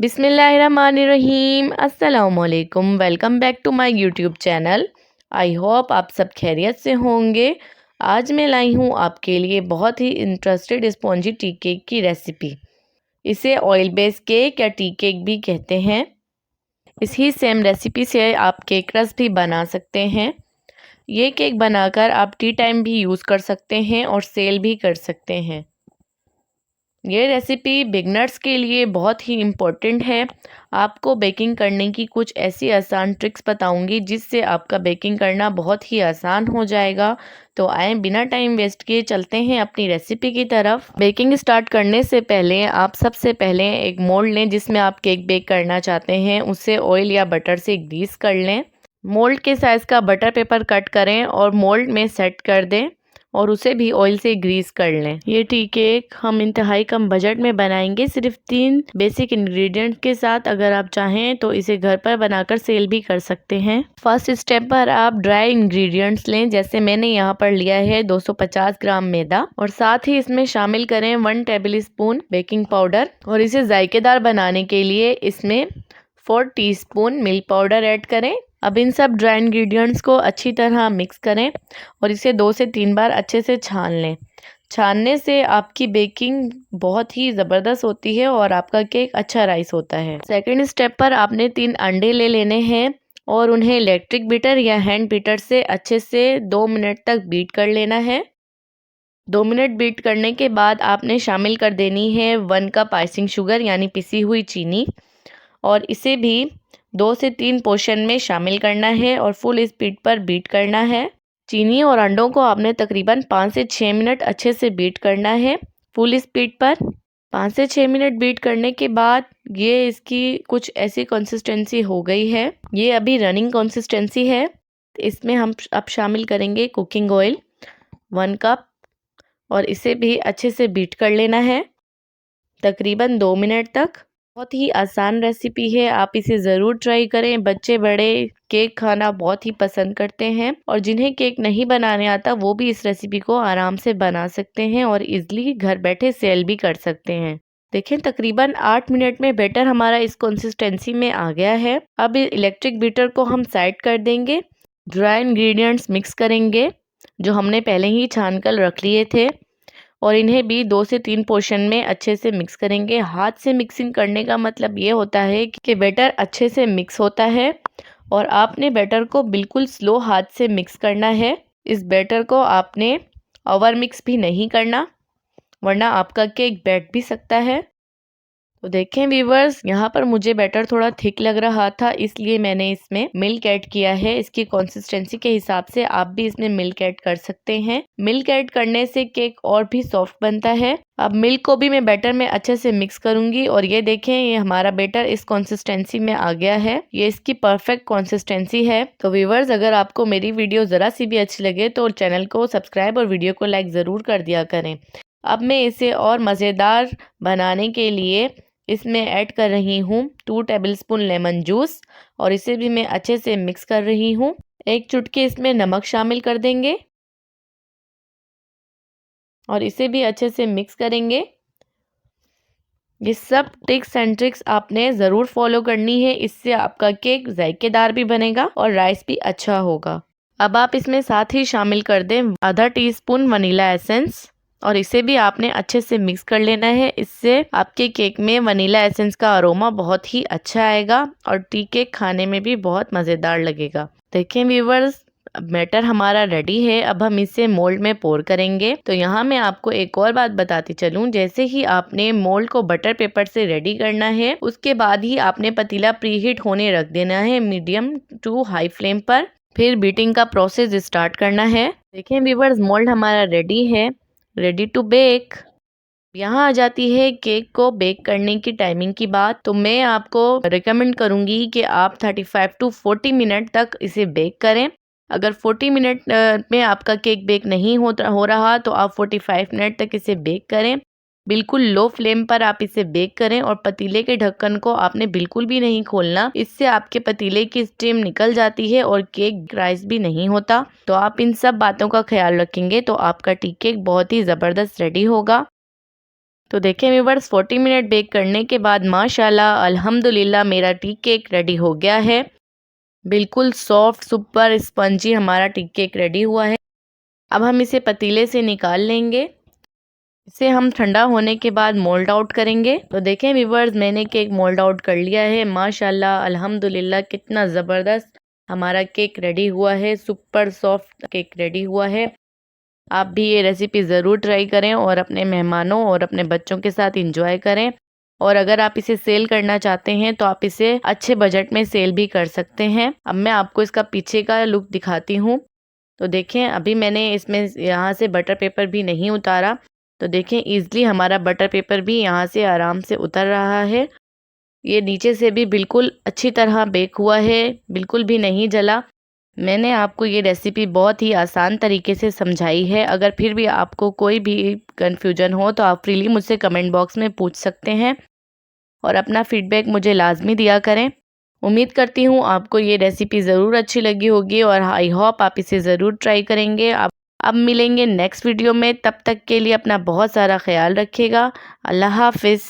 बिस्मिल्लाहिर्रहमानिर्रहीम अस्सलामुअलैकुम। Welcome back to my YouTube channel. I hope आप सब खैरियत से होंगे। आज मैं लाई हूँ आपके लिए बहुत ही इंटरेस्टेड स्पॉन्जी टी केक की रेसिपी। इसे ऑयल बेस्ड केक या टी केक भी कहते हैं। इसी सेम रेसिपी से आप केक रस भी बना सकते हैं। ये केक बनाकर आप टी टाइम भी यूज़ कर सकते हैं और सेल भी कर सकते हैं। ये रेसिपी बिगनर्स के लिए बहुत ही इम्पोर्टेंट है। आपको बेकिंग करने की कुछ ऐसी आसान ट्रिक्स बताऊंगी जिससे आपका बेकिंग करना बहुत ही आसान हो जाएगा। तो आए बिना टाइम वेस्ट किए चलते हैं अपनी रेसिपी की तरफ। बेकिंग स्टार्ट करने से पहले आप सबसे पहले एक मोल्ड लें जिसमें आप केक बेक करना चाहते हैं। उसे ऑयल या बटर से ग्रीस कर लें। मोल्ड के साइज़ का बटर पेपर कट करें और मोल्ड में सेट कर दें और उसे भी ऑयल से ग्रीस कर लें। ये टी केक हम इंतहाई कम बजट में बनाएंगे, सिर्फ 3 बेसिक इंग्रेडिएंट्स के साथ। अगर आप चाहें तो इसे घर पर बनाकर सेल भी कर सकते हैं। फर्स्ट स्टेप पर आप ड्राई इंग्रेडिएंट्स लें, जैसे मैंने यहाँ पर लिया है 250 ग्राम मैदा और साथ ही इसमें शामिल करें 1 टेबल स्पून बेकिंग पाउडर और इसे जायकेदार बनाने के लिए इसमें 4 टीस्पून मिल्क पाउडर ऐड करें। अब इन सब ड्राई इंग्रेडिएंट्स को अच्छी तरह मिक्स करें और इसे 2 से 3 बार अच्छे से छान लें। छानने से आपकी बेकिंग बहुत ही ज़बरदस्त होती है और आपका केक अच्छा राइस होता है। सेकंड स्टेप पर आपने 3 अंडे ले लेने हैं और उन्हें इलेक्ट्रिक बीटर या हैंड बीटर से अच्छे से 2 मिनट तक बीट कर लेना है। 2 मिनट बीट करने के बाद आपने शामिल कर देनी है 1 कप आइसिंग शुगर यानी पिसी हुई चीनी और इसे भी 2 से 3 पोर्शन में शामिल करना है और फुल स्पीड पर बीट करना है। चीनी और अंडों को आपने तकरीबन 5 से 6 मिनट अच्छे से बीट करना है फुल स्पीड पर। 5 से 6 मिनट बीट करने के बाद ये इसकी कुछ ऐसी कंसिस्टेंसी हो गई है। ये अभी रनिंग कंसिस्टेंसी है। इसमें हम अब शामिल करेंगे कुकिंग ऑयल 1 कप और इसे भी अच्छे से बीट कर लेना है तकरीबन 2 मिनट तक। बहुत ही आसान रेसिपी है, आप इसे ज़रूर ट्राई करें। बच्चे बड़े केक खाना बहुत ही पसंद करते हैं और जिन्हें केक नहीं बनाने आता वो भी इस रेसिपी को आराम से बना सकते हैं और इजली घर बैठे सेल भी कर सकते हैं। देखें तकरीबन 8 मिनट में बैटर हमारा इस कंसिस्टेंसी में आ गया है। अब इलेक्ट्रिक बीटर को हम साइड कर देंगे। ड्राई इंग्रेडिएंट्स मिक्स करेंगे जो हमने पहले ही छान कर रख लिए थे और इन्हें भी 2 से 3 पोर्शन में अच्छे से मिक्स करेंगे। हाथ से मिक्सिंग करने का मतलब ये होता है कि बैटर अच्छे से मिक्स होता है और आपने बैटर को बिल्कुल स्लो हाथ से मिक्स करना है। इस बैटर को आपने ओवर मिक्स भी नहीं करना वरना आपका केक बैठ भी सकता है। तो देखें व्यूवर्स, यहाँ पर मुझे बैटर थोड़ा थिक लग रहा था इसलिए मैंने इसमें मिल्क ऐड किया है। इसकी कंसिस्टेंसी के हिसाब से आप भी इसमें मिल्क ऐड कर सकते हैं। मिल्क ऐड करने से केक और भी सॉफ्ट बनता है। अब मिल्क को भी मैं बैटर में अच्छे से मिक्स करूंगी और ये देखें ये हमारा बैटर इस कंसिस्टेंसी में आ गया है। ये इसकी परफेक्ट कंसिस्टेंसी है। तो व्यूवर्स, अगर आपको मेरी वीडियो ज़रा सी भी अच्छी लगे तो चैनल को सब्सक्राइब और वीडियो को लाइक ज़रूर कर दिया करें। अब मैं इसे और मज़ेदार बनाने के लिए इसमें ऐड कर रही हूँ 2 टेबलस्पून लेमन जूस और इसे भी मैं अच्छे से मिक्स कर रही हूँ। 1 चुटकी इसमें नमक शामिल कर देंगे और इसे भी अच्छे से मिक्स करेंगे। ये सब टिप्स एंड ट्रिक्स आपने ज़रूर फॉलो करनी है, इससे आपका केक जायकेदार भी बनेगा और राइस भी अच्छा होगा। अब आप इसमें साथ ही शामिल कर दें आधा टीस्पून वनीला एसेंस और इसे भी आपने अच्छे से मिक्स कर लेना है। इससे आपके केक में वनीला एसेंस का अरोमा बहुत ही अच्छा आएगा और टी केक खाने में भी बहुत मज़ेदार लगेगा। देखें व्यूवर्स, बैटर हमारा रेडी है। अब हम इसे मोल्ड में पोर करेंगे। तो यहाँ मैं आपको एक और बात बताती चलूँ, जैसे ही आपने मोल्ड को बटर पेपर से रेडी करना है उसके बाद ही आपने पतीला प्रीहीट होने रख देना है मीडियम टू हाई फ्लेम पर। फिर बीटिंग का प्रोसेस स्टार्ट करना है। देखें व्यूवर्स, मोल्ड हमारा रेडी है, रेडी टू बेक। यहाँ आ जाती है केक को बेक करने की टाइमिंग की बात। तो मैं आपको रिकमेंड करूँगी कि आप 35 टू 40 मिनट तक इसे बेक करें। अगर 40 मिनट में आपका केक बेक नहीं हो रहा तो आप 45 मिनट तक इसे बेक करें। बिल्कुल लो फ्लेम पर आप इसे बेक करें और पतीले के ढक्कन को आपने बिल्कुल भी नहीं खोलना, इससे आपके पतीले की स्टीम निकल जाती है और केक राइस भी नहीं होता। तो आप इन सब बातों का ख्याल रखेंगे तो आपका टी केक बहुत ही ज़बरदस्त रेडी होगा। तो देखें व्यूवर्स 40 मिनट बेक करने के बाद माशाल्लाह अल्हम्दुलिल्लाह मेरा टी केक रेडी हो गया है। बिल्कुल सॉफ्ट सुपर स्पंजी हमारा टी केक रेडी हुआ है। अब हम इसे पतीले से निकाल लेंगे। इसे हम ठंडा होने के बाद मोल्ड आउट करेंगे। तो देखें व्यूवर्स मैंने केक मोल्ड आउट कर लिया है। माशाल्लाह अल्हम्दुलिल्लाह कितना ज़बरदस्त हमारा केक रेडी हुआ है। सुपर सॉफ्ट केक रेडी हुआ है। आप भी ये रेसिपी ज़रूर ट्राई करें और अपने मेहमानों और अपने बच्चों के साथ इंजॉय करें। और अगर आप इसे सेल करना चाहते हैं तो आप इसे अच्छे बजट में सेल भी कर सकते हैं। अब मैं आपको इसका पीछे का लुक दिखाती हूँ। तो देखें अभी मैंने इसमें यहाँ से बटर पेपर भी नहीं उतारा। तो देखें ईज़िली हमारा बटर पेपर भी यहाँ से आराम से उतर रहा है। ये नीचे से भी बिल्कुल अच्छी तरह बेक हुआ है, बिल्कुल भी नहीं जला। मैंने आपको ये रेसिपी बहुत ही आसान तरीके से समझाई है। अगर फिर भी आपको कोई भी कन्फ्यूजन हो तो आप फ्रीली मुझसे कमेंट बॉक्स में पूछ सकते हैं और अपना फीडबैक मुझे लाजमी दिया करें। उम्मीद करती हूँ आपको ये रेसिपी ज़रूर अच्छी लगी होगी और आई होप आप इसे ज़रूर ट्राई करेंगे। अब मिलेंगे नेक्स्ट वीडियो में, तब तक के लिए अपना बहुत सारा ख्याल रखिएगा। अल्लाह हाफिज़।